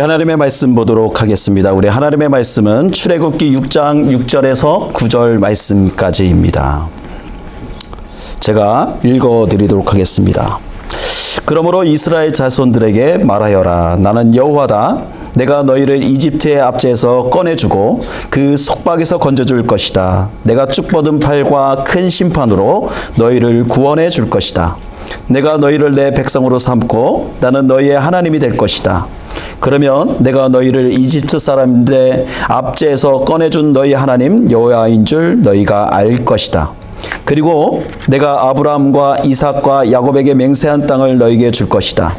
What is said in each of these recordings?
하나님의 말씀 보도록 하겠습니다. 우리 하나님의 말씀은 출애굽기 6장 6절에서 9절 말씀까지입니다. 제가 읽어드리도록 하겠습니다. 그러므로 이스라엘 자손들에게 말하여라. 나는 여호와다. 내가 너희를 이집트의 압제에서 꺼내주고 그 속박에서 건져줄 것이다. 내가 쭉 뻗은 팔과 큰 심판으로 너희를 구원해 줄 것이다. 내가 너희를 내 백성으로 삼고 나는 너희의 하나님이 될 것이다. 그러면 내가 너희를 이집트 사람들의 압제에서 꺼내준 너희 하나님 여호와인 줄 너희가 알 것이다. 그리고 내가 아브라함과 이삭과 야곱에게 맹세한 땅을 너희에게 줄 것이다.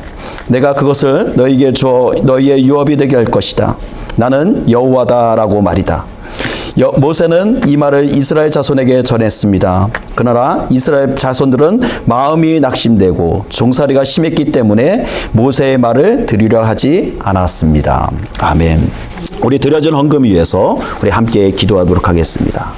내가 그것을 너희에게 주어 너희의 유업이 되게 할 것이다. 나는 여호와다라고 말이다. 모세는 이 말을 이스라엘 자손에게 전했습니다. 그러나 이스라엘 자손들은 마음이 낙심되고 종살이가 심했기 때문에 모세의 말을 들으려 하지 않았습니다. 아멘. 우리 드려진 헌금 위해서 우리 함께 기도하도록 하겠습니다.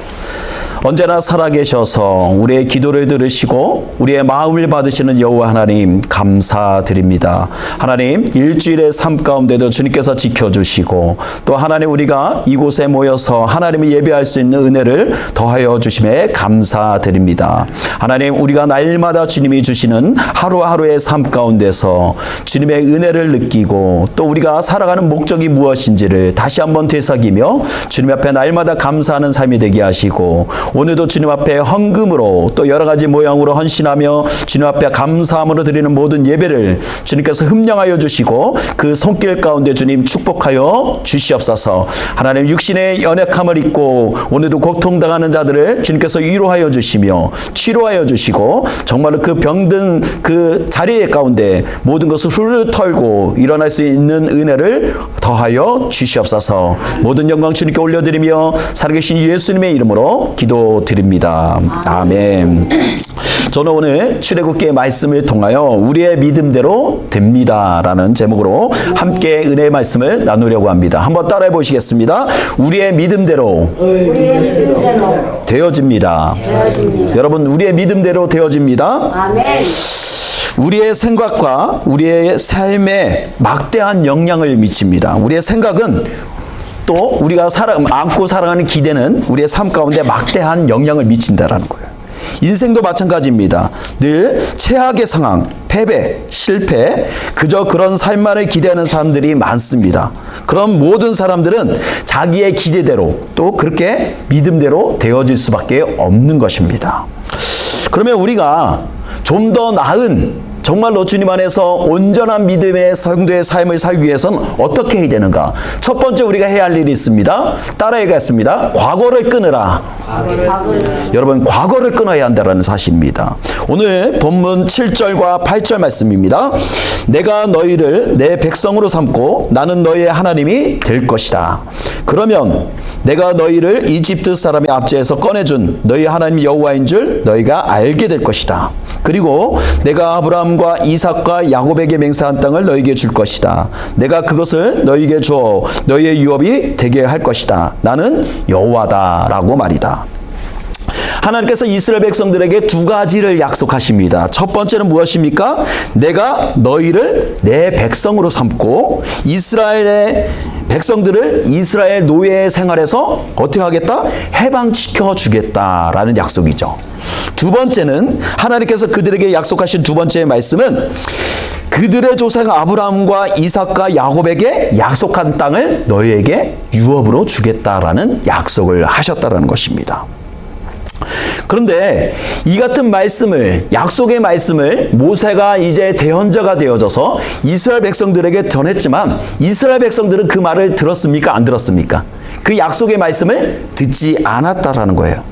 언제나 살아계셔서 우리의 기도를 들으시고 우리의 마음을 받으시는 여호와 하나님 감사드립니다. 하나님 일주일의 삶 가운데도 주님께서 지켜주시고 또 하나님 우리가 이곳에 모여서 하나님을 예배할 수 있는 은혜를 더하여 주심에 감사드립니다. 하나님 우리가 날마다 주님이 주시는 하루하루의 삶 가운데서 주님의 은혜를 느끼고 또 우리가 살아가는 목적이 무엇인지를 다시 한번 되새기며 주님 앞에 날마다 감사하는 삶이 되게 하시고 오늘도 주님 앞에 헌금으로 또 여러 가지 모양으로 헌신하며 주님 앞에 감사함으로 드리는 모든 예배를 주님께서 흠령하여 주시고 그 손길 가운데 주님 축복하여 주시옵소서. 하나님 육신의 연약함을 입고 오늘도 고통당하는 자들을 주님께서 위로하여 주시며 치료하여 주시고 정말로 그 병든 그 자리에 가운데 모든 것을 훌훌 털고 일어날 수 있는 은혜를 더하여 주시옵소서. 모든 영광 주님께 올려드리며 살아계신 예수님의 이름으로 기도드립니다. 아멘. 저는 오늘 출애굽기의 말씀을 통하여 우리의 믿음대로 됩니다라는 제목으로 함께 은혜의 말씀을 나누려고 합니다. 한번 따라해 보시겠습니다. 우리의 믿음대로 되어집니다. 여러분 우리의 믿음대로 되어집니다. 아멘. 우리의 생각과 우리의 삶에 막대한 영향을 미칩니다. 우리의 생각은 또 우리가 안고 살아가는 기대는 우리의 삶 가운데 막대한 영향을 미친다라는 거예요. 인생도 마찬가지입니다. 늘 최악의 상황, 패배, 실패, 그저 그런 삶만을 기대하는 사람들이 많습니다. 그런 모든 사람들은 자기의 기대대로 또 그렇게 믿음대로 되어질 수밖에 없는 것입니다. 그러면 우리가 좀 더 나은 정말로 주님 안에서 온전한 믿음의 성도의 삶을 살기 위해서는 어떻게 해야 되는가? 첫 번째 우리가 해야 할 일이 있습니다. 따라해가겠습니다. 과거를 끊으라. 여러분 과거를 끊어야 한다는 사실입니다. 오늘 본문 7절과 8절 말씀입니다. 내가 너희를 내 백성으로 삼고 나는 너희의 하나님이 될 것이다. 그러면 내가 너희를 이집트 사람의 압제에서 꺼내준 너희 하나님 여호와인 줄 너희가 알게 될 것이다. 그리고 내가 아브라함과 이삭과 야곱에게 맹세한 땅을 너희에게 줄 것이다. 내가 그것을 너희에게 주어 너희의 유업이 되게 할 것이다. 나는 여호와다라고 말이다. 하나님께서 이스라엘 백성들에게 두 가지를 약속하십니다. 첫 번째는 무엇입니까? 내가 너희를 내 백성으로 삼고 이스라엘의 백성들을 이스라엘 노예 생활에서 어떻게 하겠다? 해방시켜 주겠다라는 약속이죠. 두 번째는 하나님께서 그들에게 약속하신 두 번째 말씀은 그들의 조상 아브라함과 이삭과 야곱에게 약속한 땅을 너희에게 유업으로 주겠다라는 약속을 하셨다라는 것입니다. 그런데 이 같은 말씀을 약속의 말씀을 모세가 이제 대언자가 되어져서 이스라엘 백성들에게 전했지만 이스라엘 백성들은 그 말을 들었습니까? 안 들었습니까? 그 약속의 말씀을 듣지 않았다라는 거예요.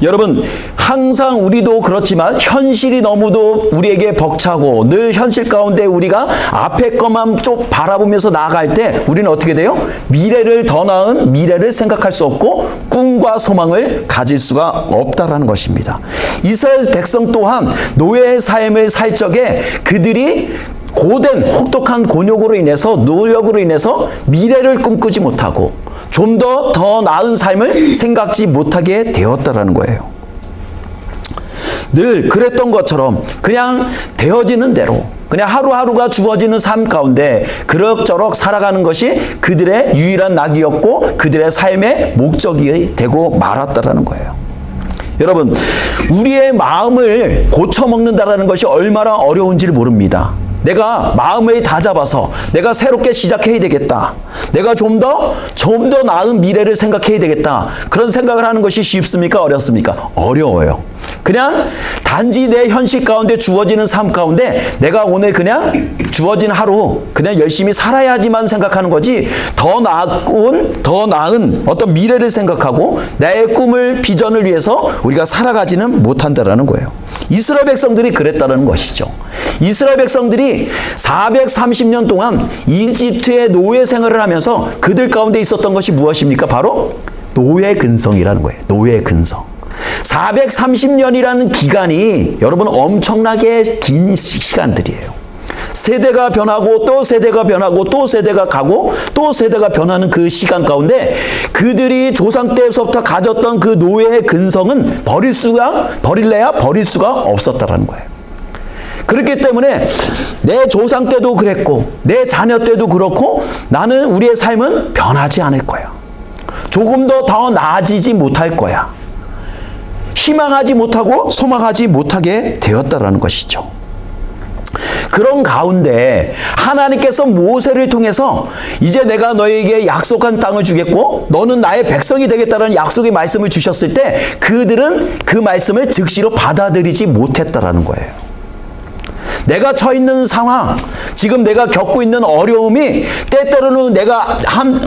여러분 항상 우리도 그렇지만 현실이 너무도 우리에게 벅차고 늘 현실 가운데 우리가 앞에 것만 쭉 바라보면서 나아갈 때 우리는 어떻게 돼요? 미래를 더 나은 미래를 생각할 수 없고 꿈과 소망을 가질 수가 없다라는 것입니다. 이스라엘 백성 또한 노예의 삶을 살 적에 그들이 고된 혹독한 곤욕으로 인해서 노력으로 인해서 미래를 꿈꾸지 못하고 좀 더 나은 삶을 생각지 못하게 되었다라는 거예요. 늘 그랬던 것처럼 그냥 되어지는 대로 그냥 하루하루가 주어지는 삶 가운데 그럭저럭 살아가는 것이 그들의 유일한 낙이었고 그들의 삶의 목적이 되고 말았다라는 거예요. 여러분, 우리의 마음을 고쳐먹는다라는 것이 얼마나 어려운지를 모릅니다. 내가 마음을 다잡아서 내가 새롭게 시작해야 되겠다. 내가 좀 더 나은 미래를 생각해야 되겠다. 그런 생각을 하는 것이 쉽습니까? 어렵습니까? 어려워요. 그냥 단지 내 현실 가운데 주어지는 삶 가운데 내가 오늘 그냥 주어진 하루 그냥 열심히 살아야지만 생각하는 거지 더 나은 어떤 미래를 생각하고 나의 꿈을 비전을 위해서 우리가 살아가지는 못한다라는 거예요. 이스라엘 백성들이 그랬다는 것이죠. 이스라엘 백성들이 430년 동안 이집트의 노예 생활을 하면서 그들 가운데 있었던 것이 무엇입니까? 바로 노예 근성이라는 거예요. 노예 근성. 430년이라는 기간이 여러분 엄청나게 긴 시간들이에요. 세대가 변하고 또 세대가 변하고 또 세대가 가고 또 세대가 변하는 그 시간 가운데 그들이 조상 때부터 가졌던 그 노예의 근성은 버릴래야 버릴 수가 없었다라는 거예요. 그렇기 때문에 내 조상 때도 그랬고 내 자녀 때도 그렇고 나는 우리의 삶은 변하지 않을 거야. 조금 더 나아지지 못할 거야. 희망하지 못하고 소망하지 못하게 되었다라는 것이죠. 그런 가운데 하나님께서 모세를 통해서 이제 내가 너에게 약속한 땅을 주겠고 너는 나의 백성이 되겠다는 약속의 말씀을 주셨을 때 그들은 그 말씀을 즉시로 받아들이지 못했다라는 거예요. 내가 처해 있는 상황, 지금 내가 겪고 있는 어려움이 때때로는 내가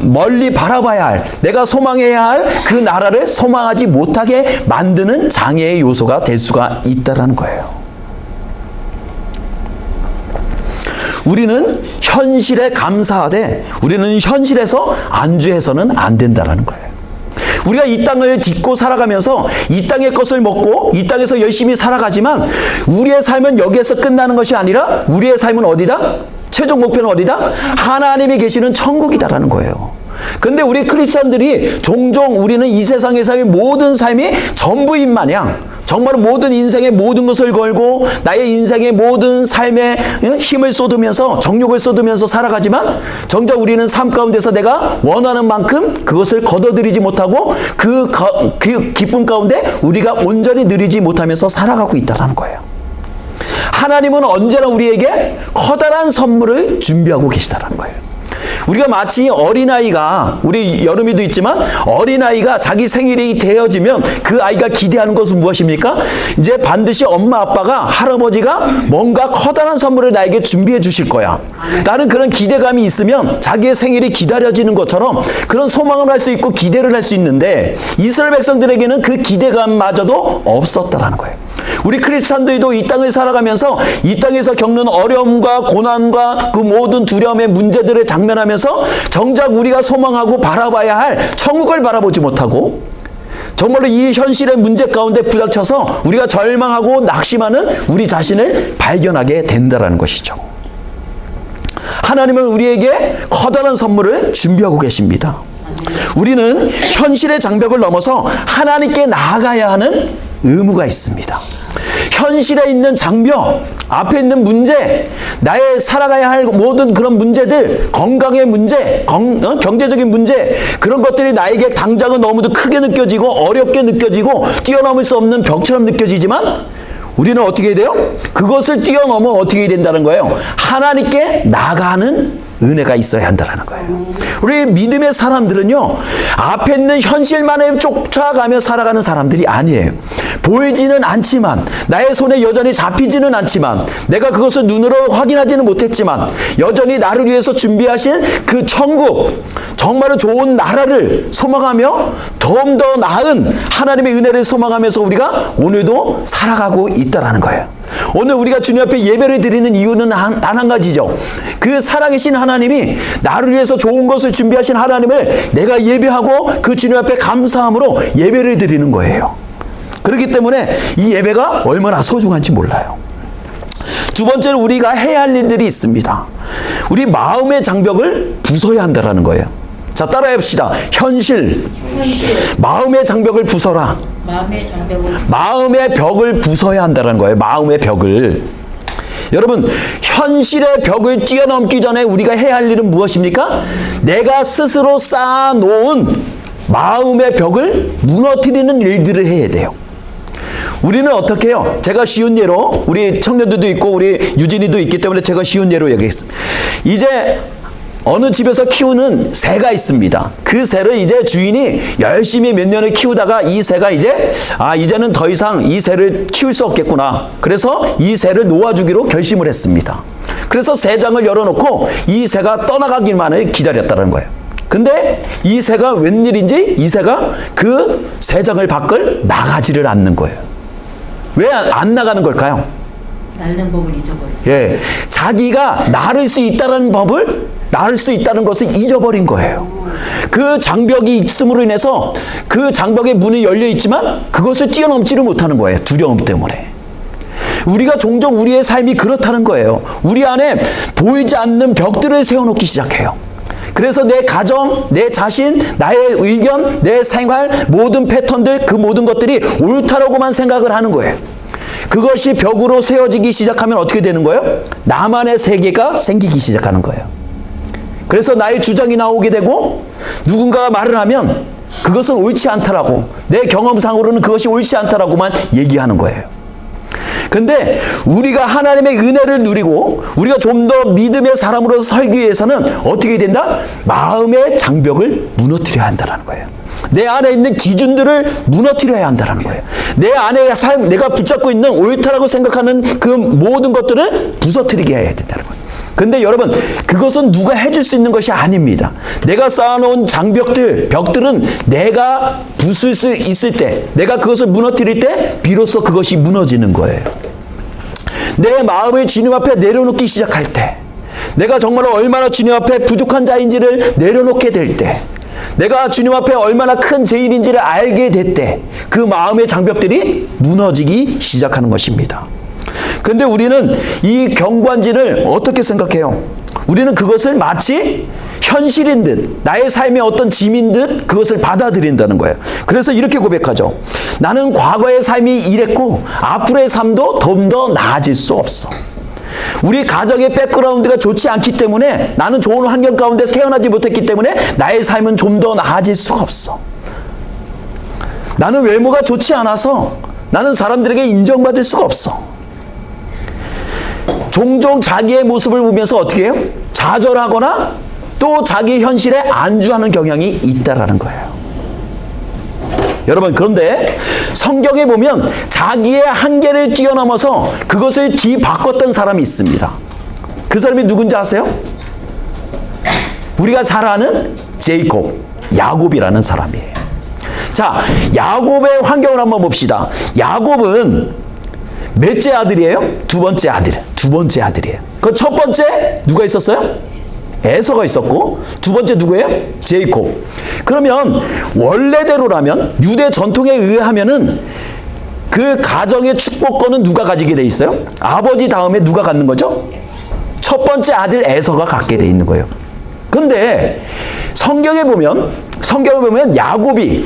멀리 바라봐야 할, 내가 소망해야 할 그 나라를 소망하지 못하게 만드는 장애의 요소가 될 수가 있다라는 거예요. 우리는 현실에 감사하되 우리는 현실에서 안주해서는 안 된다라는 거예요. 우리가 이 땅을 딛고 살아가면서 이 땅의 것을 먹고 이 땅에서 열심히 살아가지만 우리의 삶은 여기에서 끝나는 것이 아니라 우리의 삶은 어디다? 최종 목표는 어디다? 하나님이 계시는 천국이다라는 거예요. 그런데 우리 크리스천들이 종종 우리는 이 세상에서의 모든 삶이 전부인 마냥 정말 모든 인생의 모든 것을 걸고 나의 인생의 모든 삶에 힘을 쏟으면서 정욕을 쏟으면서 살아가지만 정작 우리는 삶 가운데서 내가 원하는 만큼 그것을 거둬들이지 못하고 그 기쁨 가운데 우리가 온전히 누리지 못하면서 살아가고 있다는 거예요. 하나님은 언제나 우리에게 커다란 선물을 준비하고 계시다는 거예요. 우리가 마치 어린아이가 우리 여름이도 있지만 어린아이가 자기 생일이 되어지면 그 아이가 기대하는 것은 무엇입니까? 이제 반드시 엄마 아빠가 할아버지가 뭔가 커다란 선물을 나에게 준비해 주실 거야 라는 그런 기대감이 있으면 자기의 생일이 기다려지는 것처럼 그런 소망을 할 수 있고 기대를 할 수 있는데 이스라엘 백성들에게는 그 기대감마저도 없었다라는 거예요. 우리 크리스찬들도 이 땅을 살아가면서 이 땅에서 겪는 어려움과 고난과 그 모든 두려움의 문제들을 당면하면서 정작 우리가 소망하고 바라봐야 할 천국을 바라보지 못하고 정말로 이 현실의 문제 가운데 부닥쳐서 우리가 절망하고 낙심하는 우리 자신을 발견하게 된다는 것이죠. 하나님은 우리에게 커다란 선물을 준비하고 계십니다. 우리는 현실의 장벽을 넘어서 하나님께 나아가야 하는 의무가 있습니다. 현실에 있는 장벽, 앞에 있는 문제, 나의 살아가야 할 모든 그런 문제들, 건강의 문제, 경제적인 문제, 그런 것들이 나에게 당장은 너무도 크게 느껴지고 어렵게 느껴지고 뛰어넘을 수 없는 벽처럼 느껴지지만 우리는 어떻게 해야 돼요? 그것을 뛰어넘어 어떻게 해야 된다는 거예요? 하나님께 나아가는 은혜가 있어야 한다는 거예요. 우리 믿음의 사람들은요, 앞에 있는 현실만을 쫓아가며 살아가는 사람들이 아니에요. 보이지는 않지만, 나의 손에 여전히 잡히지는 않지만, 내가 그것을 눈으로 확인하지는 못했지만, 여전히 나를 위해서 준비하신 그 천국, 정말로 좋은 나라를 소망하며 더 나은 하나님의 은혜를 소망하면서 우리가 오늘도 살아가고 있다는 거예요. 오늘 우리가 주님 앞에 예배를 드리는 이유는 단 한 가지죠. 그 살아계신 하나님이 나를 위해서 좋은 것을 준비하신 하나님을 내가 예배하고 그 주님 앞에 감사함으로 예배를 드리는 거예요. 그렇기 때문에 이 예배가 얼마나 소중한지 몰라요. 두 번째로 우리가 해야 할 일들이 있습니다. 우리 마음의 장벽을 부숴야 한다는 거예요. 자, 따라해 봅시다. 현실. 마음의 장벽을 부숴라. 마음의 벽을 부숴야 한다는 거예요. 마음의 벽을. 여러분, 현실의 벽을 뛰어넘기 전에 우리가 해야 할 일은 무엇입니까? 내가 스스로 쌓아놓은 마음의 벽을 무너뜨리는 일들을 해야 돼요. 우리는 어떻게 해요? 제가 쉬운 예로, 우리 청년들도 있고 우리 유진이도 있기 때문에 제가 쉬운 예로 얘기했습니다. 이제 어느 집에서 키우는 새가 있습니다. 그 새를 이제 주인이 열심히 몇 년을 키우다가 이 새가 이제는 더 이상 이 새를 키울 수 없겠구나. 그래서 이 새를 놓아주기로 결심을 했습니다. 그래서 새장을 열어놓고 이 새가 떠나가기만을 기다렸다는 거예요. 근데 이 새가 웬일인지 이 새가 그 새장을 밖을 나가지를 않는 거예요. 왜 안 나가는 걸까요? 날는 법을 잊어버렸어요. 예, 자기가 나를 수 있다는 법을, 나를 수 있다는 것을 잊어버린 거예요. 그 장벽이 있음으로 인해서 그 장벽의 문이 열려 있지만 그것을 뛰어넘지를 못하는 거예요. 두려움 때문에. 우리가 종종 우리의 삶이 그렇다는 거예요. 우리 안에 보이지 않는 벽들을 세워놓기 시작해요. 그래서 내 가정, 내 자신, 나의 의견, 내 생활, 모든 패턴들, 그 모든 것들이 옳다라고만 생각을 하는 거예요. 그것이 벽으로 세워지기 시작하면 어떻게 되는 거예요? 나만의 세계가 생기기 시작하는 거예요. 그래서 나의 주장이 나오게 되고 누군가가 말을 하면 그것은 옳지 않다라고, 내 경험상으로는 그것이 옳지 않다라고만 얘기하는 거예요. 근데 우리가 하나님의 은혜를 누리고 우리가 좀 더 믿음의 사람으로서 살기 위해서는 어떻게 된다? 마음의 장벽을 무너뜨려야 한다는 거예요. 내 안에 있는 기준들을 무너뜨려야 한다는 거예요. 내 안의 삶, 내가 붙잡고 있는 옳다라고 생각하는 그 모든 것들을 부서뜨리게 해야 된다는 거예요. 근데 여러분, 그것은 누가 해줄 수 있는 것이 아닙니다. 내가 쌓아놓은 장벽들, 벽들은 내가 부술 수 있을 때, 내가 그것을 무너뜨릴 때 비로소 그것이 무너지는 거예요. 내 마음을 주님 앞에 내려놓기 시작할 때, 내가 정말 얼마나 주님 앞에 부족한 자인지를 내려놓게 될 때, 내가 주님 앞에 얼마나 큰 죄인인지를 알게 될 때, 그 마음의 장벽들이 무너지기 시작하는 것입니다. 근데 우리는 이 경관진을 어떻게 생각해요? 우리는 그것을 마치 현실인 듯, 나의 삶의 어떤 짐인 듯 그것을 받아들인다는 거예요. 그래서 이렇게 고백하죠. 나는 과거의 삶이 이랬고 앞으로의 삶도 좀 더 나아질 수 없어. 우리 가정의 백그라운드가 좋지 않기 때문에, 나는 좋은 환경 가운데 태어나지 못했기 때문에 나의 삶은 좀 더 나아질 수가 없어. 나는 외모가 좋지 않아서 나는 사람들에게 인정받을 수가 없어. 종종 자기의 모습을 보면서 어떻게 해요? 좌절하거나 또 자기 현실에 안주하는 경향이 있다라는 거예요. 여러분, 그런데 성경에 보면 자기의 한계를 뛰어넘어서 그것을 뒤바꿨던 사람이 있습니다. 그 사람이 누군지 아세요? 우리가 잘 아는 제이콥, 야곱이라는 사람이에요. 자, 야곱의 환경을 한번 봅시다. 야곱은 몇째 아들이에요? 두 번째 아들이에요. 그 첫 번째 누가 있었어요? 에서가 있었고, 두 번째 누구예요? 제이콥. 그러면 원래대로라면, 유대 전통에 의하면은 그 가정의 축복권은 누가 가지게 돼 있어요? 아버지 다음에 누가 갖는 거죠? 첫 번째 아들 에서가 갖게 돼 있는 거예요. 근데 성경에 보면 야곱이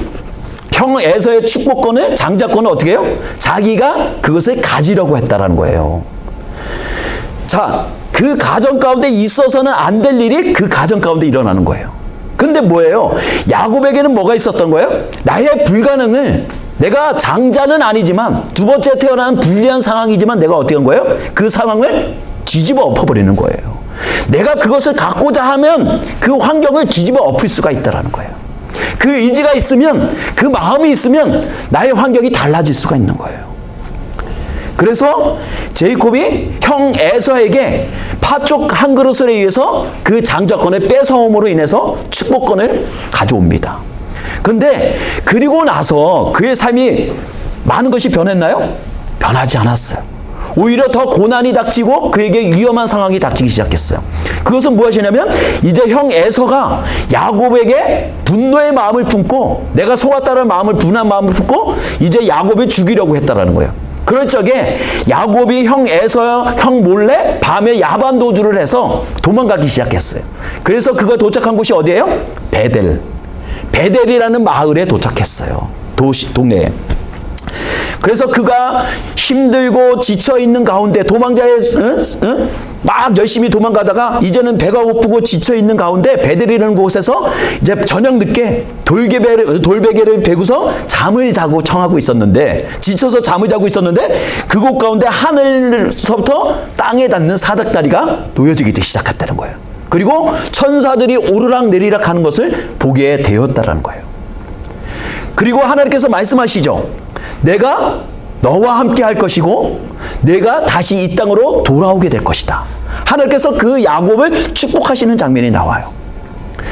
형 에서의 축복권을, 장자권을 어떻게 해요? 자기가 그것을 가지려고 했다라는 거예요. 자, 그 가정 가운데 있어서는 안 될 일이 그 가정 가운데 일어나는 거예요. 근데 뭐예요? 야곱에게는 뭐가 있었던 거예요? 나의 불가능을, 내가 장자는 아니지만 두 번째 태어난 불리한 상황이지만 내가 어떻게 한 거예요? 그 상황을 뒤집어 엎어버리는 거예요. 내가 그것을 갖고자 하면 그 환경을 뒤집어 엎을 수가 있다라는 거예요. 그 의지가 있으면, 그 마음이 있으면 나의 환경이 달라질 수가 있는 거예요. 그래서 제이콥이 형 에서에게 파쪽 한 그릇을 위해서 그 장자권을 뺏어옴으로 인해서 축복권을 가져옵니다. 근데 그리고 나서 그의 삶이 많은 것이 변했나요? 변하지 않았어요. 오히려 더 고난이 닥치고 그에게 위험한 상황이 닥치기 시작했어요. 그것은 무엇이냐면, 이제 형 에서가 야곱에게 분노의 마음을 품고, 내가 속았다는 마음을, 분한 마음을 품고 이제 야곱을 죽이려고 했다라는 거예요. 그럴 적에 야곱이 형 에서 형 몰래 밤에 야반 도주를 해서 도망가기 시작했어요. 그래서 그가 도착한 곳이 어디예요? 베델이라는 마을에 도착했어요. 동네에. 그래서 그가 힘들고 지쳐있는 가운데 도망자의 막 열심히 도망가다가 이제는 배가 고프고 지쳐있는 가운데 배들이라는 곳에서 이제 저녁 늦게 돌베개를 베고서 잠을 자고 청하고 있었는데, 지쳐서 잠을 자고 있었는데 그곳 가운데 하늘서부터 땅에 닿는 사닥다리가 놓여지기 시작했다는 거예요. 그리고 천사들이 오르락 내리락 하는 것을 보게 되었다라는 거예요. 그리고 하나님께서 말씀하시죠. 내가 너와 함께 할 것이고 내가 다시 이 땅으로 돌아오게 될 것이다. 하나님께서 그 야곱을 축복하시는 장면이 나와요.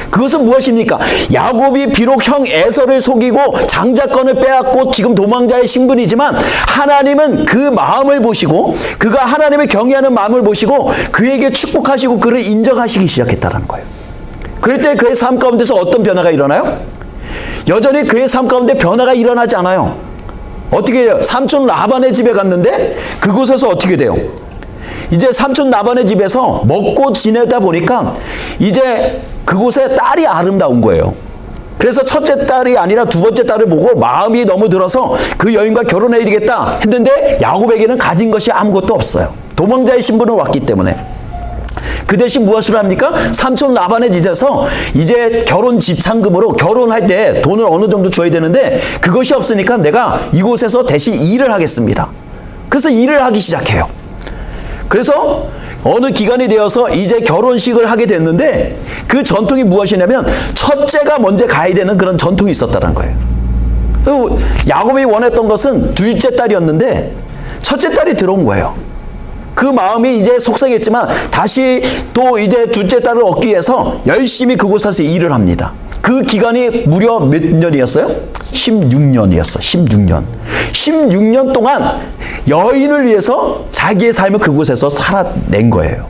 그것은 무엇입니까? 야곱이 비록 형 에서를 속이고 장자권을 빼앗고 지금 도망자의 신분이지만 하나님은 그 마음을 보시고 그가 하나님을 경외하는 마음을 보시고 그에게 축복하시고 그를 인정하시기 시작했다는 거예요. 그럴 때 그의 삶 가운데서 어떤 변화가 일어나요? 여전히 그의 삶 가운데 변화가 일어나지 않아요. 어떻게 해요? 삼촌 라반의 집에 갔는데 그곳에서 어떻게 돼요? 이제 삼촌 라반의 집에서 먹고 지내다 보니까 이제 그곳에 딸이 아름다운 거예요. 그래서 첫째 딸이 아니라 두 번째 딸을 보고 마음이 너무 들어서 그 여인과 결혼해야 되겠다 했는데 야곱에게는 가진 것이 아무것도 없어요. 도망자의 신분을 왔기 때문에. 그 대신 무엇을 합니까? 삼촌 라반의 집에서 이제 결혼 집창금으로 결혼할 때 돈을 어느 정도 줘야 되는데 그것이 없으니까 내가 이곳에서 대신 일을 하겠습니다. 그래서 일을 하기 시작해요. 그래서 어느 기간이 되어서 이제 결혼식을 하게 됐는데 그 전통이 무엇이냐면 첫째가 먼저 가야 되는 그런 전통이 있었다는 거예요. 야곱이 원했던 것은 둘째 딸이었는데 첫째 딸이 들어온 거예요. 그 마음이 이제 속상했지만 다시 또 이제 둘째 딸을 얻기 위해서 열심히 그곳에서 일을 합니다. 그 기간이 무려 몇 년이었어요? 16년이었어. 16년. 16년 동안 여인을 위해서 자기의 삶을 그곳에서 살아낸 거예요.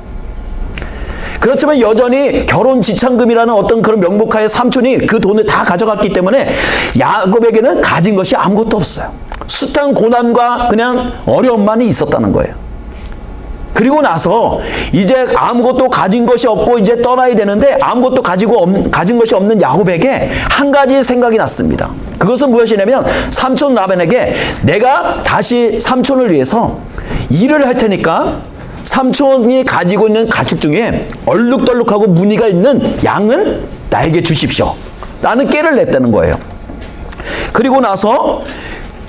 그렇지만 여전히 결혼 지참금이라는 어떤 그런 명목하에 삼촌이 그 돈을 다 가져갔기 때문에 야곱에게는 가진 것이 아무것도 없어요. 숱한 고난과 그냥 어려움만이 있었다는 거예요. 그리고 나서 이제 아무것도 가진 것이 없고 이제 떠나야 되는데 아무것도 가진 것이 없는 야곱에게 한 가지 생각이 났습니다. 그것은 무엇이냐면 삼촌 라반에게 내가 다시 삼촌을 위해서 일을 할 테니까 삼촌이 가지고 있는 가축 중에 얼룩덜룩하고 무늬가 있는 양은 나에게 주십시오. 라는 깨를 냈다는 거예요. 그리고 나서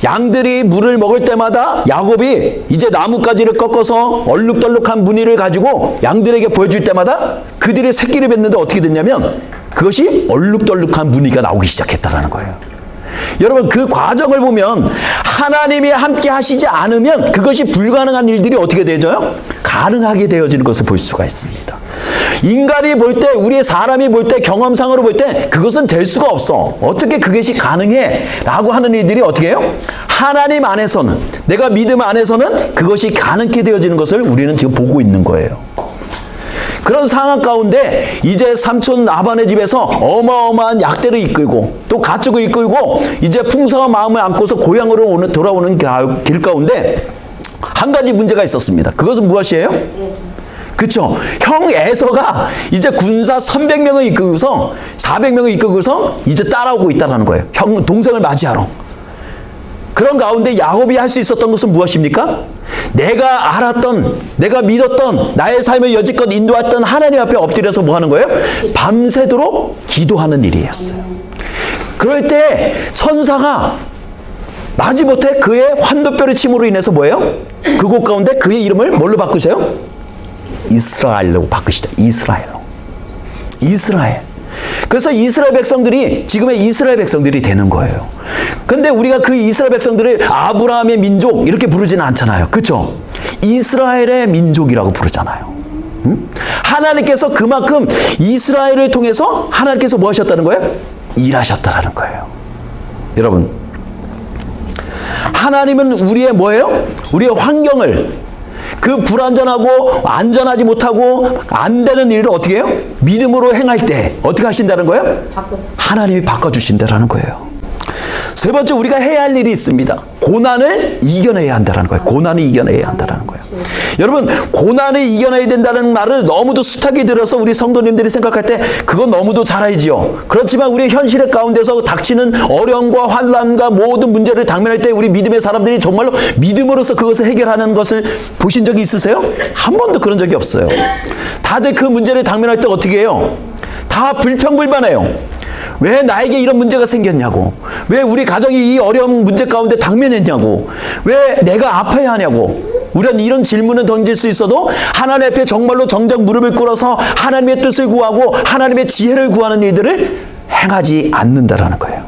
양들이 물을 먹을 때마다 야곱이 이제 나뭇가지를 꺾어서 얼룩덜룩한 무늬를 가지고 양들에게 보여줄 때마다 그들이 새끼를 뱉는데 어떻게 됐냐면 그것이 얼룩덜룩한 무늬가 나오기 시작했다는 거예요. 여러분 그 과정을 보면 하나님이 함께 하시지 않으면 그것이 불가능한 일들이 어떻게 되죠? 가능하게 되어지는 것을 볼 수가 있습니다. 인간이 볼 때, 우리의 사람이 볼 때, 경험상으로 볼 때 그것은 될 수가 없어. 어떻게 그것이 가능해? 라고 하는 일들이 어떻게 해요? 하나님 안에서는, 내가 믿음 안에서는 그것이 가능케 되어지는 것을 우리는 지금 보고 있는 거예요. 그런 상황 가운데 이제 삼촌 라반의 집에서 어마어마한 약대를 이끌고 또 가축을 이끌고 이제 풍성한 마음을 안고서 고향으로 돌아오는 길 가운데 한 가지 문제가 있었습니다. 그것은 무엇이에요? 그쵸? 형 에서가 이제 군사 300명을 이끌고서 400명을 이끌고서 이제 따라오고 있다는 거예요. 형 동생을 맞이하러. 그런 가운데 야곱이 할 수 있었던 것은 무엇입니까? 내가 알았던, 내가 믿었던, 나의 삶을 여지껏 인도했던 하나님 앞에 엎드려서 뭐 하는 거예요? 밤새도록 기도하는 일이었어요. 그럴 때 천사가 마지못해 그의 환도뼈를 침으로 인해서 뭐예요? 그곳 가운데 그의 이름을 뭘로 바꾸세요? 이스라엘로 바꾸시다. 이스라엘로. 이스라엘. 그래서 이스라엘 백성들이 지금의 이스라엘 백성들이 되는 거예요. 근데 우리가 그 이스라엘 백성들을 아브라함의 민족 이렇게 부르지는 않잖아요. 그렇죠? 이스라엘의 민족이라고 부르잖아요. 하나님께서 그만큼 이스라엘을 통해서 하나님께서 뭐 하셨다는 거예요? 일하셨다라는 거예요. 여러분, 하나님은 우리의 뭐예요? 우리의 환경을, 그 불안전하고 안전하지 못하고 안 되는 일을 어떻게 해요? 믿음으로 행할 때 어떻게 하신다는 거예요? 하나님이 바꿔주신다는 거예요. 세 번째, 우리가 해야 할 일이 있습니다. 고난을 이겨내야 한다는 거예요. 고난을 이겨내야 한다는 거예요. 여러분, 고난을 이겨내야 된다는 말을 너무도 숱하게 들어서 우리 성도님들이 생각할 때 그건 너무도 잘 알지요. 그렇지만 우리 현실의 가운데서 닥치는 어려움과 환난과 모든 문제를 당면할 때 우리 믿음의 사람들이 정말로 믿음으로써 그것을 해결하는 것을 보신 적이 있으세요? 한 번도 그런 적이 없어요. 다들 그 문제를 당면할 때 어떻게 해요? 다 불평불만해요. 왜 나에게 이런 문제가 생겼냐고, 왜 우리 가정이 이 어려운 문제 가운데 당면했냐고, 왜 내가 아파야 하냐고, 우리는 이런 질문을 던질 수 있어도 하나님 앞에 정말로 정작 무릎을 꿇어서 하나님의 뜻을 구하고 하나님의 지혜를 구하는 일들을 행하지 않는다라는 거예요.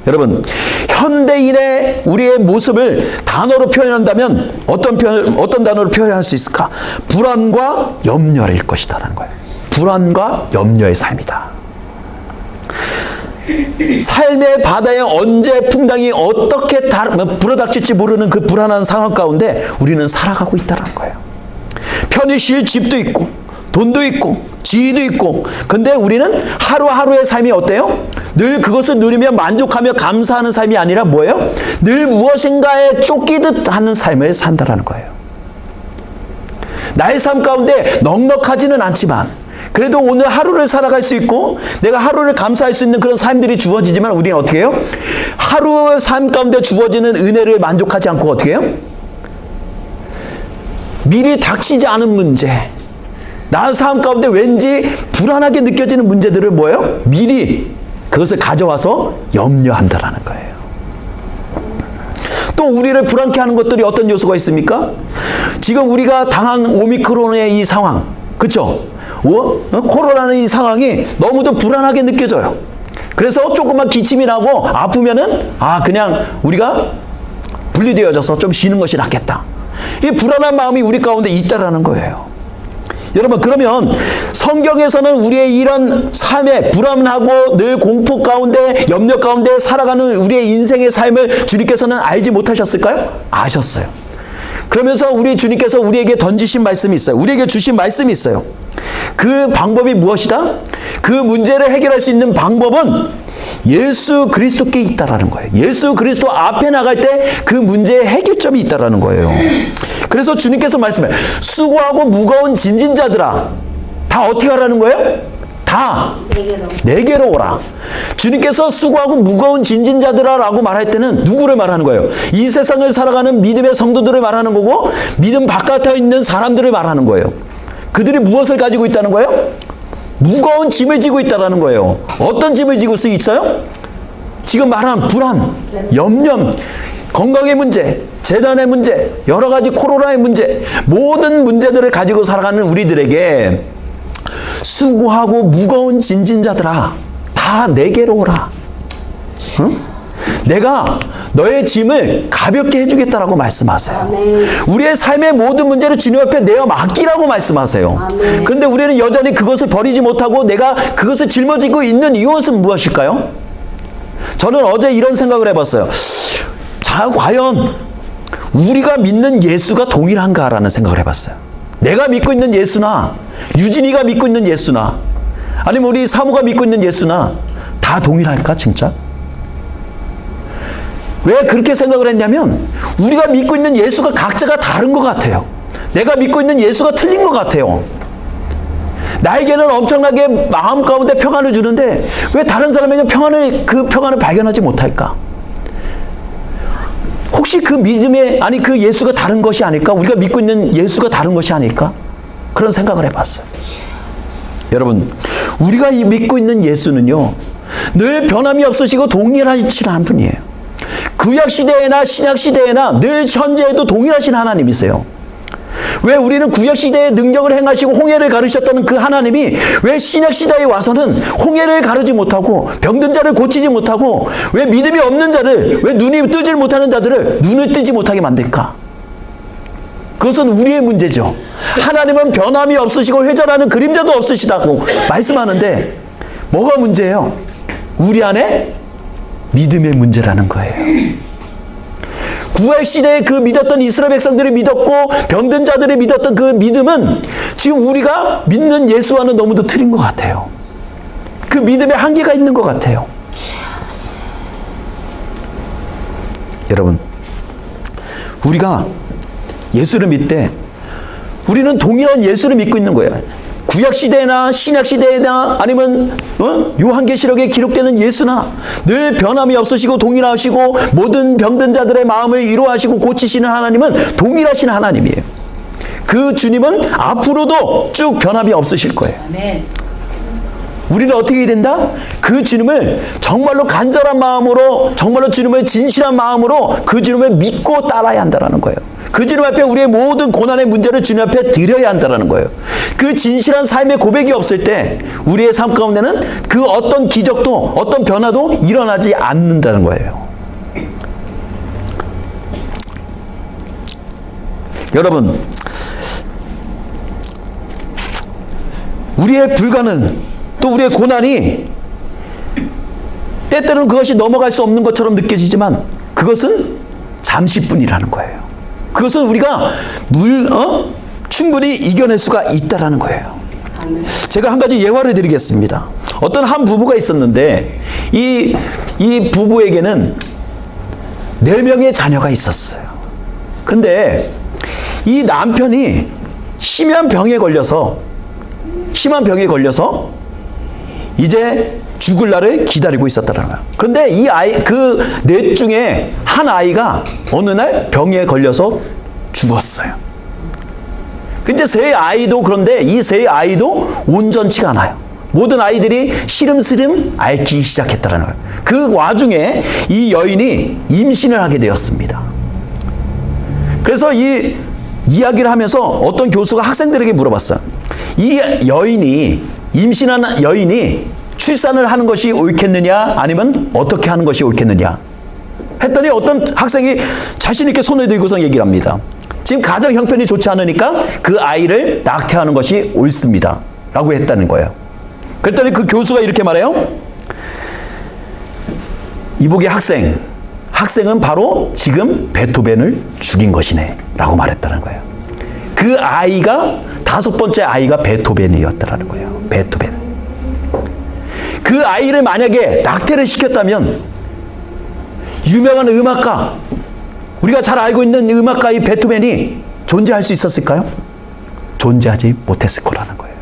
여러분, 현대인의 우리의 모습을 단어로 표현한다면 어떤 단어로 표현할 수 있을까? 불안과 염려일 것이다라는 거예요. 불안과 염려의 삶이다. 삶의 바다에 언제 풍랑이 어떻게 불어닥칠지 모르는 그 불안한 상황 가운데 우리는 살아가고 있다는 거예요. 편히 쉴 집도 있고 돈도 있고 지위도 있고, 근데 우리는 하루하루의 삶이 어때요? 늘 그것을 누리며 만족하며 감사하는 삶이 아니라 뭐예요? 늘 무엇인가에 쫓기듯 하는 삶을 산다라는 거예요. 나의 삶 가운데 넉넉하지는 않지만 그래도 오늘 하루를 살아갈 수 있고 내가 하루를 감사할 수 있는 그런 삶들이 주어지지만 우리는 어떻게 해요? 하루의 삶 가운데 주어지는 은혜를 만족하지 않고 어떻게 해요? 미리 닥치지 않은 문제, 나의 삶 가운데 왠지 불안하게 느껴지는 문제들을 뭐예요? 미리 그것을 가져와서 염려한다라는 거예요. 또 우리를 불안케 하는 것들이 어떤 요소가 있습니까? 지금 우리가 당한 오미크론의 이 상황, 그렇죠? 코로나는 이 상황이 너무도 불안하게 느껴져요. 그래서 조금만 기침이 나고 아프면은 그냥 우리가 분리되어져서 좀 쉬는 것이 낫겠다. 이 불안한 마음이 우리 가운데 있다라는 거예요. 여러분, 그러면 성경에서는 우리의 이런 삶에 불안하고 늘 공포 가운데 염려 가운데 살아가는 우리의 인생의 삶을 주님께서는 알지 못하셨을까요? 아셨어요. 그러면서 우리 주님께서 우리에게 던지신 말씀이 있어요. 우리에게 주신 말씀이 있어요. 그 방법이 무엇이다? 그 문제를 해결할 수 있는 방법은 예수 그리스도께 있다라는 거예요. 예수 그리스도 앞에 나갈 때 그 문제의 해결점이 있다라는 거예요. 그래서 주님께서 말씀해, 수고하고 무거운 짐진 자들아, 다 어떻게 하라는 거예요? 다 내게로 오라. 주님께서 수고하고 무거운 짐진 자들아라고 말할 때는 누구를 말하는 거예요? 이 세상을 살아가는 믿음의 성도들을 말하는 거고 믿음 바깥에 있는 사람들을 말하는 거예요. 그들이 무엇을 가지고 있다는 거예요? 무거운 짐을 지고 있다는 거예요. 어떤 짐을 지고 있어요? 지금 말한 불안, 염려, 건강의 문제, 재난의 문제, 여러 가지 코로나의 문제, 모든 문제들을 가지고 살아가는 우리들에게 수고하고 무거운 짐진자들아, 다 내게로 오라. 응? 내가 너의 짐을 가볍게 해주겠다라고 말씀하세요. 아멘. 우리의 삶의 모든 문제를 주님 앞에 내어 맡기라고 말씀하세요. 아멘. 그런데 우리는 여전히 그것을 버리지 못하고 내가 그것을 짊어지고 있는 이유는 무엇일까요? 저는 어제 이런 생각을 해봤어요. 자, 과연 우리가 믿는 예수가 동일한가라는 생각을 해봤어요. 내가 믿고 있는 예수나 유진이가 믿고 있는 예수나 아니면 우리 사모가 믿고 있는 예수나 다 동일할까 진짜? 왜 그렇게 생각을 했냐면 우리가 믿고 있는 예수가 각자가 다른 것 같아요. 내가 믿고 있는 예수가 틀린 것 같아요. 나에게는 엄청나게 마음 가운데 평안을 주는데 왜 다른 사람에게 그 평안을 발견하지 못할까? 혹시 그 믿음의 그 예수가 다른 것이 아닐까? 우리가 믿고 있는 예수가 다른 것이 아닐까? 그런 생각을 해봤어요. 여러분, 우리가 믿고 있는 예수는요 늘 변함이 없으시고 동일하지 않은 분이에요. 구약시대에나 신약시대에나 늘 현재에도 동일하신 하나님이세요. 왜 우리는 구약시대의 능력을 행하시고 홍해를 가르셨던 그 하나님이 왜 신약시대에 와서는 홍해를 가르지 못하고 병든 자를 고치지 못하고 왜 믿음이 없는 자를, 왜 눈이 뜨지 못하는 자들을 눈을 뜨지 못하게 만들까? 그것은 우리의 문제죠. 하나님은 변함이 없으시고 회전하는 그림자도 없으시다고 말씀하는데 뭐가 문제예요? 우리 안에 믿음의 문제라는 거예요. 구약시대에 그 믿었던 이스라엘 백성들이 믿었고 병든 자들이 믿었던 그 믿음은 지금 우리가 믿는 예수와는 너무도 틀린 것 같아요. 그 믿음에 한계가 있는 것 같아요. 우리가 예수를 믿되 우리는 동일한 예수를 믿고 있는 거예요. 구약시대나 신약시대나 아니면 요한계시록에 기록되는 예수나 늘 변함이 없으시고 동일하시고 모든 병든 자들의 마음을 위로하시고 고치시는 하나님은 동일하신 하나님이에요. 그 주님은 앞으로도 쭉 변함이 없으실 거예요. 아멘. 우리는 어떻게 해야 된다? 그 주님을 정말로 간절한 마음으로, 정말로 주님을 진실한 마음으로 그 주님을 믿고 따라야 한다는 거예요. 그 주님 앞에 우리의 모든 고난의 문제를 주님 앞에 드려야 한다는 거예요. 그 진실한 삶의 고백이 없을 때 우리의 삶 가운데는 그 어떤 기적도 어떤 변화도 일어나지 않는다는 거예요. 여러분, 우리의 불가능 또 우리의 고난이 때때로는 그것이 넘어갈 수 없는 것처럼 느껴지지만 그것은 잠시뿐이라는 거예요. 그것은 우리가 충분히 이겨낼 수가 있다라는 거예요. 제가 한 가지 예화를 드리겠습니다. 어떤 한 부부가 있었는데 이 부부에게는 4명의 자녀가 있었어요. 근데 이 남편이 심한 병에 걸려서 이제 죽을 날을 기다리고 있었다는 거예요. 그런데 이 아이, 그 넷 중에 한 아이가 어느 날 병에 걸려서 죽었어요. 근데 그런데 이 세 아이도 온전치가 않아요. 모든 아이들이 시름시름 앓기 시작했다는 거예요. 그 와중에 이 여인이 임신을 하게 되었습니다. 그래서 이 이야기를 하면서 어떤 교수가 학생들에게 물어봤어요. 이 임신한 여인이 출산을 하는 것이 옳겠느냐 아니면 어떻게 하는 것이 옳겠느냐 했더니 어떤 학생이 자신 있게 손을 들고서 얘기를 합니다. 지금 가정 형편이 좋지 않으니까 그 아이를 낙태하는 것이 옳습니다 라고 했다는 거예요. 그랬더니 그 교수가 이렇게 말해요. 이복의 학생은 바로 지금 베토벤을 죽인 것이네 라고 말했다는 거예요. 그 아이가 5번째 아이가 베토벤이었다는 거예요. 베토벤. 그 아이를 만약에 낙태를 시켰다면 유명한 음악가, 우리가 잘 알고 있는 음악가 이 베토벤이 존재할 수 있었을까요? 존재하지 못했을 거라는 거예요.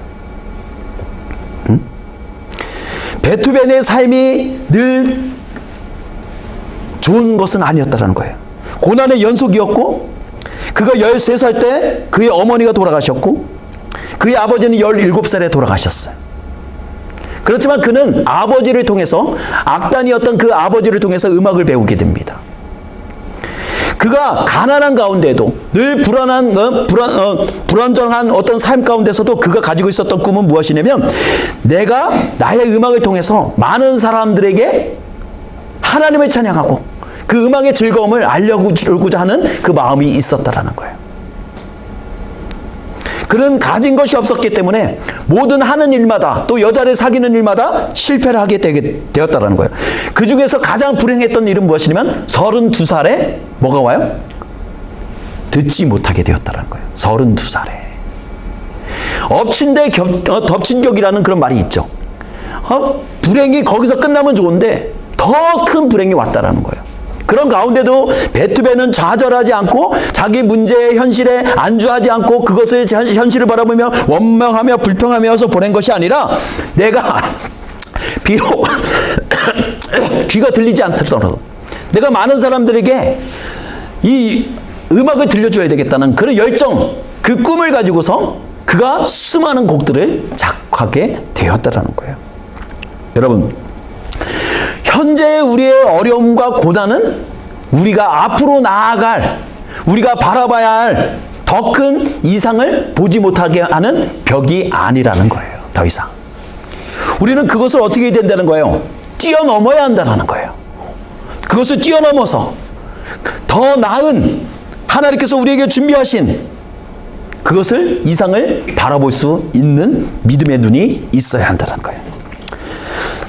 응? 베토벤의 삶이 늘 좋은 것은 아니었다는 거예요. 고난의 연속이었고 그가 13살 때 그의 어머니가 돌아가셨고 그의 아버지는 17살에 돌아가셨어요. 그렇지만 그는 아버지를 통해서 악단이었던 그 아버지를 통해서 음악을 배우게 됩니다. 그가 가난한 가운데도 늘 불안정한 어떤 삶 가운데서도 그가 가지고 있었던 꿈은 무엇이냐면 내가 나의 음악을 통해서 많은 사람들에게 하나님을 찬양하고 그 음악의 즐거움을 알려주고자 하는 그 마음이 있었다라는 거예요. 그는 가진 것이 없었기 때문에 모든 하는 일마다 또 여자를 사귀는 일마다 실패를 하게 되었다라는 거예요. 그 중에서 가장 불행했던 일은 무엇이냐면 32살에 뭐가 와요? 듣지 못하게 되었다라는 거예요. 32살에. 엎친 데 덮친 격이라는 그런 말이 있죠. 불행이 거기서 끝나면 좋은데 더 큰 불행이 왔다라는 거예요. 그런 가운데도 베토벤은 좌절하지 않고 자기 문제의 현실에 안주하지 않고 그것을 현실을 바라보며 원망하며 불평하면서 보낸 것이 아니라 내가 비록 귀가 들리지 않더라도 내가 많은 사람들에게 이 음악을 들려줘야 되겠다는 그런 열정, 그 꿈을 가지고서 그가 수많은 곡들을 작곡하게 되었다라는 거예요. 여러분, 현재의 우리의 어려움과 고난은 우리가 앞으로 나아갈, 우리가 바라봐야 할 더 큰 이상을 보지 못하게 하는 벽이 아니라는 거예요. 더 이상. 우리는 그것을 어떻게 해야 된다는 거예요? 뛰어넘어야 한다는 거예요. 그것을 뛰어넘어서 더 나은 하나님께서 우리에게 준비하신 그것을 이상을 바라볼 수 있는 믿음의 눈이 있어야 한다는 거예요.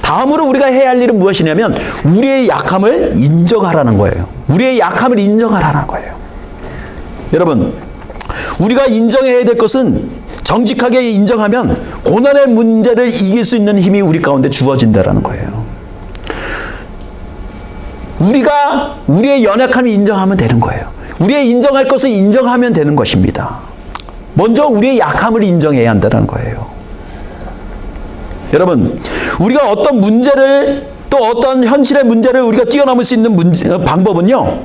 다음으로 우리가 해야 할 일은 무엇이냐면 우리의 약함을 인정하라는 거예요. 우리의 약함을 인정하라는 거예요. 여러분, 우리가 인정해야 될 것은 정직하게 인정하면 고난의 문제를 이길 수 있는 힘이 우리 가운데 주어진다는 거예요. 우리가 우리의 연약함을 인정하면 되는 거예요. 우리의 인정할 것을 인정하면 되는 것입니다. 먼저 우리의 약함을 인정해야 한다는 거예요. 여러분, 우리가 어떤 문제를, 또 어떤 현실의 문제를 우리가 뛰어넘을 수 있는 방법은요,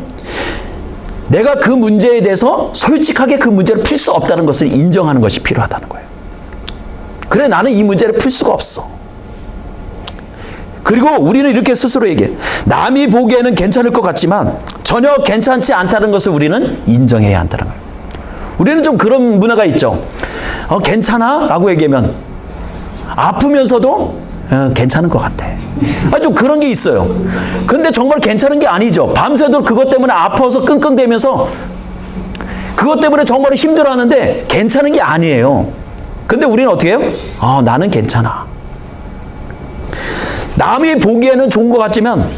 내가 그 문제에 대해서 솔직하게 그 문제를 풀 수 없다는 것을 인정하는 것이 필요하다는 거예요. 그래, 나는 이 문제를 풀 수가 없어. 그리고 우리는 이렇게 스스로 얘기해. 남이 보기에는 괜찮을 것 같지만 전혀 괜찮지 않다는 것을 우리는 인정해야 한다는 거예요. 우리는 좀 그런 문화가 있죠. 괜찮아? 라고 얘기하면 아프면서도 괜찮은 것 같아. 좀 그런 게 있어요. 근데 정말 괜찮은 게 아니죠. 밤새도록 그것 때문에 아파서 끙끙대면서 그것 때문에 정말 힘들어하는데 괜찮은 게 아니에요. 근데 우리는 어떻게 해요? 나는 괜찮아. 남이 보기에는 좋은 것 같지만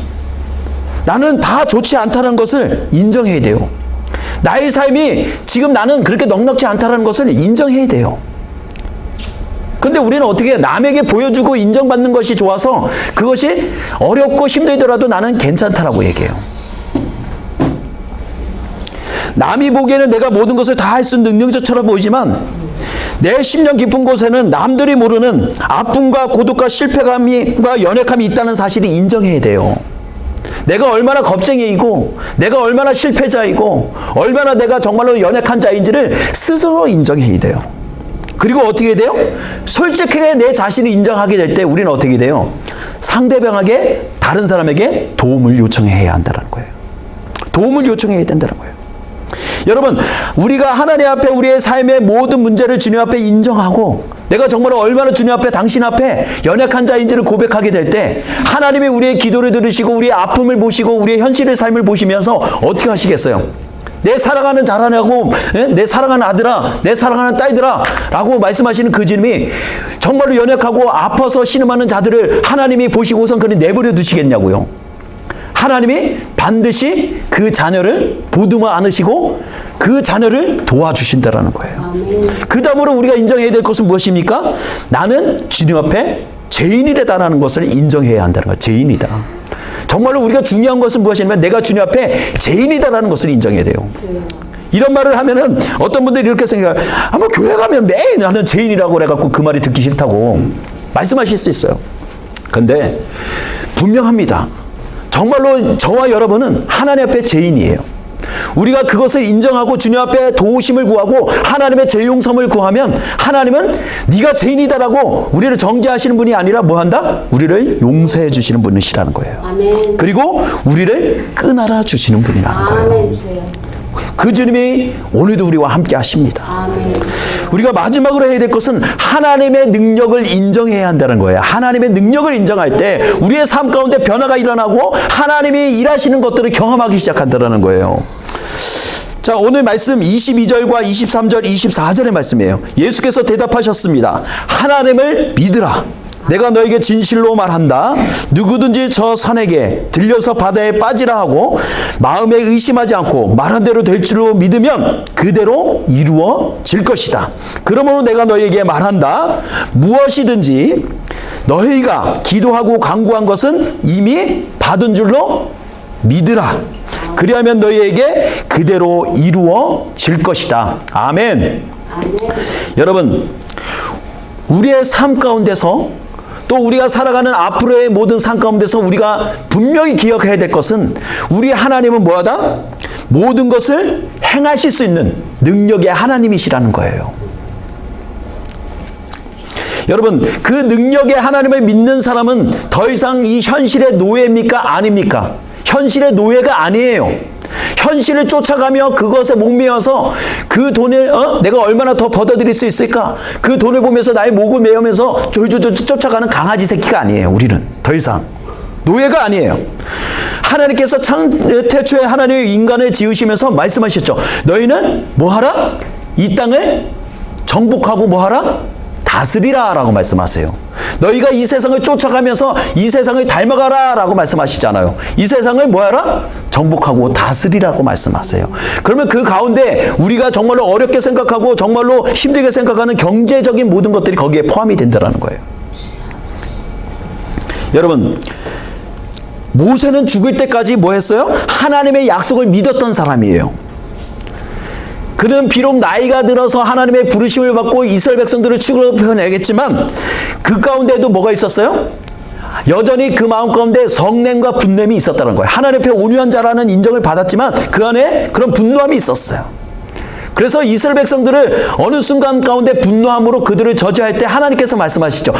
나는 다 좋지 않다는 것을 인정해야 돼요. 나의 삶이 지금 나는 그렇게 넉넉지 않다는 것을 인정해야 돼요. 근데 우리는 어떻게 해요? 남에게 보여주고 인정받는 것이 좋아서 그것이 어렵고 힘들더라도 나는 괜찮다라고 얘기해요. 남이 보기에는 내가 모든 것을 다 할 수 있는 능력자처럼 보이지만 내 심령 깊은 곳에는 남들이 모르는 아픔과 고독과 실패감과 연약함이 있다는 사실을 인정해야 돼요. 내가 얼마나 겁쟁이이고 내가 얼마나 실패자이고 얼마나 내가 정말로 연약한 자인지를 스스로 인정해야 돼요. 그리고 어떻게 해야 돼요? 솔직하게 내 자신을 인정하게 될 때 우리는 어떻게 돼요? 상대방에게, 다른 사람에게 도움을 요청해야 한다는 거예요. 도움을 요청해야 된다는 거예요. 여러분, 우리가 하나님 앞에 우리의 삶의 모든 문제를 주님 앞에 인정하고 내가 정말 얼마나 주님 앞에, 당신 앞에 연약한 자인지를 고백하게 될 때 하나님이 우리의 기도를 들으시고 우리의 아픔을 보시고 우리의 현실의 삶을 보시면서 어떻게 하시겠어요? 내 사랑하는 자라냐고, 내 사랑하는 아들아, 내 사랑하는 딸들아 라고 말씀하시는 그 주님이 정말로 연약하고 아파서 신음하는 자들을 하나님이 보시고선 그냥 내버려 두시겠냐고요. 하나님이 반드시 그 자녀를 보듬어 안으시고 그 자녀를 도와주신다라는 거예요. 그 다음으로 우리가 인정해야 될 것은 무엇입니까? 나는 주님 앞에 죄인이라는 것을 인정해야 한다는 거예요. 죄인이다. 정말로 우리가 중요한 것은 무엇이냐면 내가 주님 앞에 죄인이다라는 것을 인정해야 돼요. 이런 말을 하면은 어떤 분들이 이렇게 생각해요. 뭐 교회 가면 매일 나는 죄인이라고 그래갖고 그 말이 듣기 싫다고 말씀하실 수 있어요. 근데 분명합니다. 정말로 저와 여러분은 하나님 앞에 죄인이에요. 우리가 그것을 인정하고 주님 앞에 도우심을 구하고 하나님의 죄 용서를 구하면 하나님은 네가 죄인이다라고 우리를 정죄하시는 분이 아니라 뭐 한다? 우리를 용서해 주시는 분이시라는 거예요. 아멘. 그리고 우리를 끈알아 주시는 분이라는 거예요. 아멘. 그 주님이 오늘도 우리와 함께 하십니다. 아멘. 우리가 마지막으로 해야 될 것은 하나님의 능력을 인정해야 한다는 거예요. 하나님의 능력을 인정할 때 우리의 삶 가운데 변화가 일어나고 하나님이 일하시는 것들을 경험하기 시작한다는 거예요. 자, 오늘 말씀 22절과 23절, 24절의 말씀이에요. 예수께서 대답하셨습니다. 하나님을 믿으라. 내가 너에게 진실로 말한다. 누구든지 저 산에게 들려서 바다에 빠지라 하고 마음에 의심하지 않고 말한 대로 될 줄로 믿으면 그대로 이루어질 것이다. 그러므로 내가 너에게 말한다. 무엇이든지 너희가 기도하고 간구한 것은 이미 받은 줄로 믿으라. 그리하면 너희에게 그대로 이루어질 것이다. 아멘. 아멘. 여러분, 우리의 삶 가운데서 또 우리가 살아가는 앞으로의 모든 삶 가운데서 우리가 분명히 기억해야 될 것은 우리 하나님은 뭐하다? 모든 것을 행하실 수 있는 능력의 하나님이시라는 거예요. 여러분, 그 능력의 하나님을 믿는 사람은 더 이상 이 현실의 노예입니까? 아닙니까? 현실의 노예가 아니에요. 현실을 쫓아가며 그것에 목매어서 그 돈을 내가 얼마나 더 벌어들일 수 있을까? 그 돈을 보면서 나의 목을 메우면서 졸졸졸 쫓아가는 강아지 새끼가 아니에요. 우리는 더 이상 노예가 아니에요. 하나님께서 태초에 하나님의 인간을 지으시면서 말씀하셨죠. 너희는 뭐하라? 이 땅을 정복하고 뭐하라? 다스리라 라고 말씀하세요. 너희가 이 세상을 쫓아가면서 이 세상을 닮아가라 라고 말씀하시잖아요. 이 세상을 뭐하라? 정복하고 다스리라고 말씀하세요. 그러면 그 가운데 우리가 정말로 어렵게 생각하고 정말로 힘들게 생각하는 경제적인 모든 것들이 거기에 포함이 된다는 거예요. 여러분, 모세는 죽을 때까지 뭐 했어요? 하나님의 약속을 믿었던 사람이에요. 그는 비록 나이가 들어서 하나님의 부르심을 받고 이스라엘 백성들을 축복해내겠지만 그 가운데도 뭐가 있었어요? 여전히 그 마음 가운데 성냄과 분냄이 있었다는 거예요. 하나님 앞에 온유한 자라는 인정을 받았지만 그 안에 그런 분노함이 있었어요. 그래서 이스라엘 백성들을 어느 순간 가운데 분노함으로 그들을 저주할 때 하나님께서 말씀하시죠.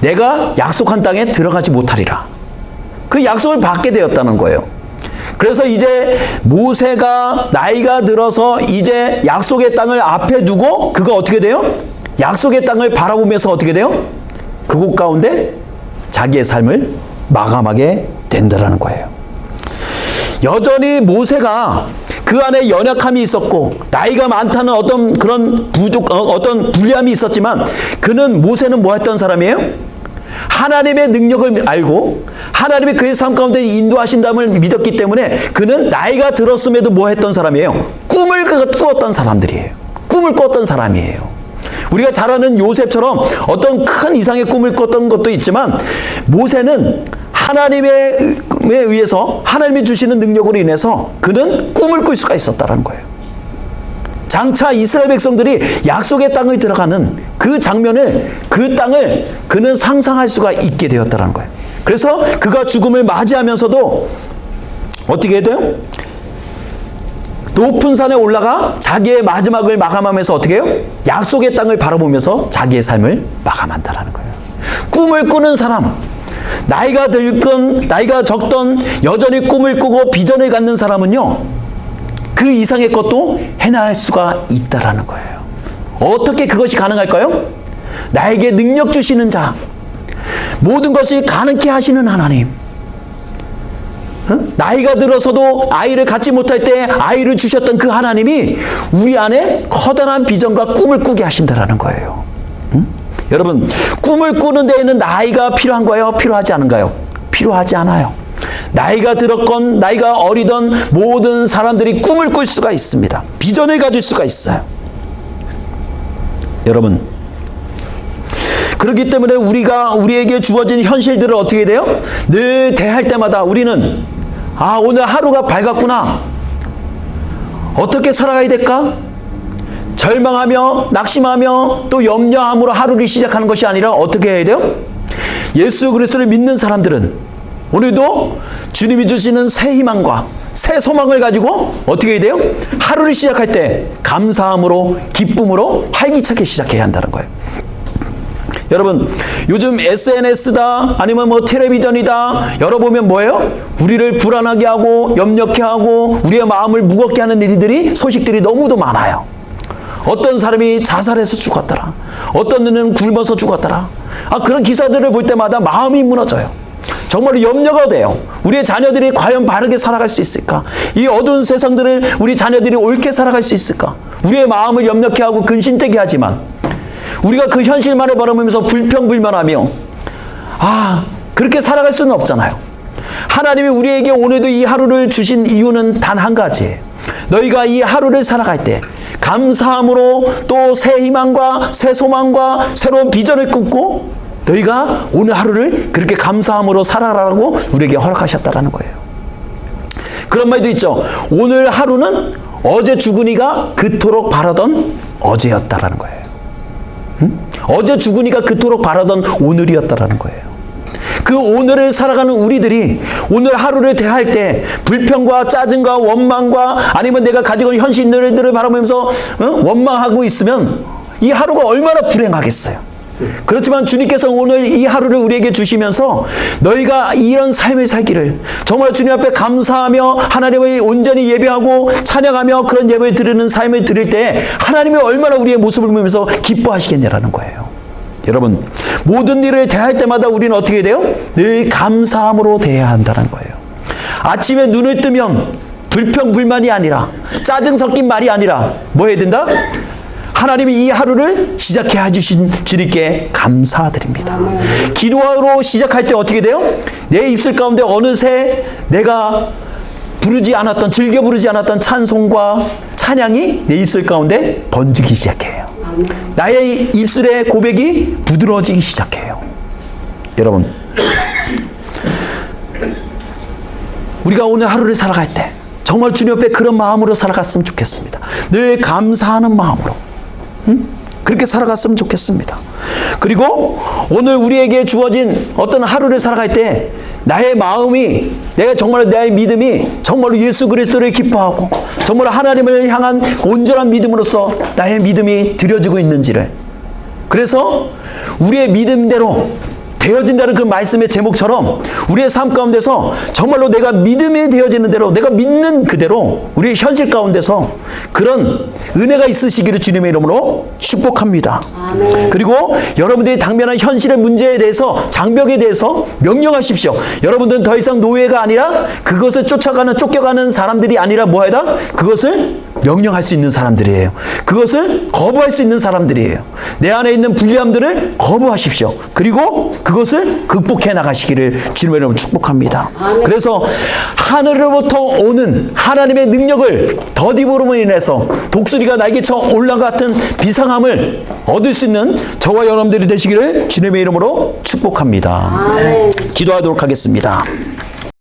내가 약속한 땅에 들어가지 못하리라. 그 약속을 받게 되었다는 거예요. 그래서 이제 모세가 나이가 들어서 이제 약속의 땅을 앞에 두고 그가 어떻게 돼요? 약속의 땅을 바라보면서 어떻게 돼요? 그곳 가운데 자기의 삶을 마감하게 된다는 거예요. 여전히 모세가 그 안에 연약함이 있었고 나이가 많다는 어떤 그런 어떤 불리함이 있었지만 모세는 뭐 했던 사람이에요? 하나님의 능력을 알고 하나님이 그의 삶 가운데 인도하신다을 믿었기 때문에 그는 나이가 들었음에도 뭐 했던 사람이에요? 꿈을 꾸었던 사람들이에요. 꿈을 꿨던 사람이에요. 우리가 잘 아는 요셉처럼 어떤 큰 이상의 꿈을 꿨던 것도 있지만 모세는 하나님에 의해서 하나님이 주시는 능력으로 인해서 그는 꿈을 꿀 수가 있었다는 거예요. 장차 이스라엘 백성들이 약속의 땅을 들어가는 그 장면을, 그 땅을 그는 상상할 수가 있게 되었다는 거예요. 그래서 그가 죽음을 맞이하면서도 어떻게 해야 돼요? 높은 산에 올라가 자기의 마지막을 마감하면서 어떻게 해요? 약속의 땅을 바라보면서 자기의 삶을 마감한다는 거예요. 꿈을 꾸는 사람, 나이가 들건 나이가 적던 여전히 꿈을 꾸고 비전을 갖는 사람은요, 그 이상의 것도 해낼 수가 있다라는 거예요. 어떻게 그것이 가능할까요? 나에게 능력 주시는 자, 모든 것이 가능케 하시는 하나님. 나이가 들어서도 아이를 갖지 못할 때 아이를 주셨던 그 하나님이 우리 안에 커다란 비전과 꿈을 꾸게 하신다라는 거예요. 여러분, 꿈을 꾸는 데에는 나이가 필요한가요? 필요하지 않은가요? 필요하지 않아요. 나이가 들었건 나이가 어리던 모든 사람들이 꿈을 꿀 수가 있습니다. 비전을 가질 수가 있어요. 여러분, 그렇기 때문에 우리에게 주어진 현실들을 어떻게 돼요? 늘 대할 때마다 우리는 오늘 하루가 밝았구나. 어떻게 살아가야 될까? 절망하며 낙심하며 또 염려함으로 하루를 시작하는 것이 아니라 어떻게 해야 돼요? 예수 그리스도를 믿는 사람들은 오늘도 주님이 주시는 새 희망과 새 소망을 가지고 어떻게 해야 돼요? 하루를 시작할 때 감사함으로, 기쁨으로 활기차게 시작해야 한다는 거예요. 여러분, 요즘 SNS다 아니면 텔레비전이다 열어보면 뭐예요? 우리를 불안하게 하고 염려케 하고 우리의 마음을 무겁게 하는 일들이, 소식들이 너무도 많아요. 어떤 사람이 자살해서 죽었더라, 어떤 이는 굶어서 죽었더라. 그런 기사들을 볼 때마다 마음이 무너져요. 정말 염려가 돼요. 우리의 자녀들이 과연 바르게 살아갈 수 있을까? 이 어두운 세상들을 우리 자녀들이 옳게 살아갈 수 있을까? 우리의 마음을 염려케 하고 근심되게 하지만 우리가 그 현실만을 바라보면서 불평불만하며 그렇게 살아갈 수는 없잖아요. 하나님이 우리에게 오늘도 이 하루를 주신 이유는 단 한 가지예요. 너희가 이 하루를 살아갈 때 감사함으로 또 새 희망과 새 소망과 새로운 비전을 꿈고 너희가 오늘 하루를 그렇게 감사함으로 살아라라고 우리에게 허락하셨다라는 거예요. 그런 말도 있죠. 오늘 하루는 어제 죽은 이가 그토록 바라던 어제였다라는 거예요. 어제 죽은 이가 그토록 바라던 오늘이었다라는 거예요. 그 오늘을 살아가는 우리들이 오늘 하루를 대할 때 불평과 짜증과 원망과 아니면 내가 가지고 있는 현실들을 바라보면서 원망하고 있으면 이 하루가 얼마나 불행하겠어요. 그렇지만 주님께서 오늘 이 하루를 우리에게 주시면서 너희가 이런 삶을 살기를 정말 주님 앞에 감사하며 하나님을 온전히 예배하고 찬양하며 그런 예배를 드리는 삶을 드릴 때 하나님이 얼마나 우리의 모습을 보면서 기뻐하시겠냐라는 거예요. 여러분, 모든 일을 대할 때마다 우리는 어떻게 돼요? 늘 감사함으로 대해야 한다는 거예요. 아침에 눈을 뜨면 불평불만이 아니라 짜증 섞인 말이 아니라 뭐 해야 된다? 하나님이 이 하루를 시작해 해주신 주님께 감사드립니다. 기도하러 시작할 때 어떻게 돼요? 내 입술 가운데 어느새 내가 즐겨 부르지 않았던 찬송과 찬양이 내 입술 가운데 번지기 시작해요. 나의 입술의 고백이 부드러워지기 시작해요. 여러분, 우리가 오늘 하루를 살아갈 때 정말 주님 앞에 그런 마음으로 살아갔으면 좋겠습니다. 늘 감사하는 마음으로. 그렇게 살아갔으면 좋겠습니다. 그리고 오늘 우리에게 주어진 어떤 하루를 살아갈 때 나의 마음이, 내가 정말 나의 믿음이 정말로 예수 그리스도를 기뻐하고 정말 하나님을 향한 온전한 믿음으로서 나의 믿음이 드려지고 있는지를, 그래서 우리의 믿음대로 되어진다는 그 말씀의 제목처럼 우리의 삶 가운데서 정말로 내가 믿음이 되어지는 대로, 내가 믿는 그대로 우리의 현실 가운데서 그런 은혜가 있으시기를 주님의 이름으로 축복합니다. 아멘. 그리고 여러분들이 당면한 현실의 문제에 대해서, 장벽에 대해서 명령하십시오. 여러분들은 더 이상 노예가 아니라 그것을 쫓겨가는 사람들이 아니라 뭐하다? 그것을 명령할 수 있는 사람들이에요. 그것을 거부할 수 있는 사람들이에요. 내 안에 있는 불리함들을 거부하십시오. 그리고 그것을 극복해 나가시기를 주님의 이름으로 축복합니다. 아멘. 그래서 하늘로부터 오는 하나님의 능력을 덧입음으로 인해서 독수리가 날개처럼 올라갔던 비상함을 얻을 수 있는 저와 여러분들이 되시기를 주님의 이름으로 축복합니다. 아멘. 기도하도록 하겠습니다.